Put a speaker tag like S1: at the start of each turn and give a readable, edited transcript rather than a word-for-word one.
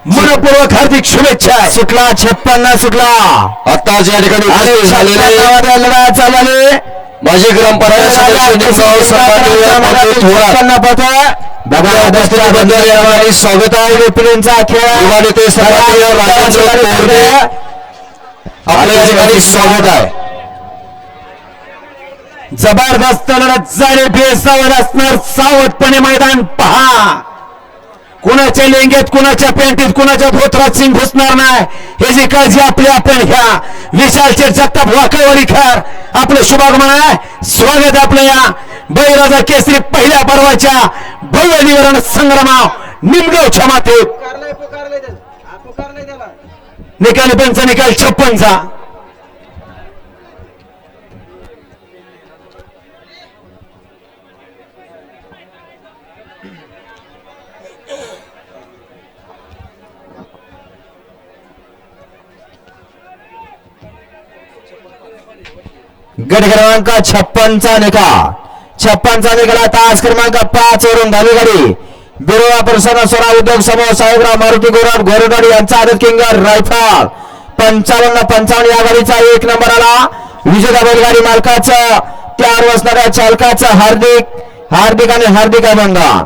S1: मनपूर्वक हार्दिक शुभेच्छा.
S2: सुटला 56 सुटला.
S3: आता या ठिकाणी माजी ग्रामपंचायत सदस्य स्वागत आहे.
S2: पिढींचा खेळ
S3: आपल्या या ठिकाणी स्वागत आहे.
S1: जबरदस्त लढत झाली. बेसावर असणार. सावधपणे मैदान पहा. कुणाच्या लेंगेत, कुणाच्या पॅन्टीत, कुणाच्या धोत्रात सिंग घुसणार नाही ह्याची काळजी आपली आपण घ्या. विशालचे जगताप वाकवलीकर आपलं शुभागमन आहे. स्वागत आपलं या बळीराजा केसरी पहिल्या पर्वाच्या भव्य निवरण संग्रामाव निमगावच्या मातीत. निकाली पंच निकाल 56चा.
S2: गट क्रमांक 56चा निकाल. 56चा निकाल. तास क्रमांक 5 वरून धावी गाडी बिरोळा प्रसन्न सोना उद्योग समूह साहेबराव मारुती गोरड घोरगाडी यांचा आदत किंगर रायफल 55-55 या गाडीचा 1 नंबर आला. विजेता बैलगाडी मालकाचं त्यावर बसणाऱ्या चालकाचं हार्दिक आणि हार्दिक अभिनंदन.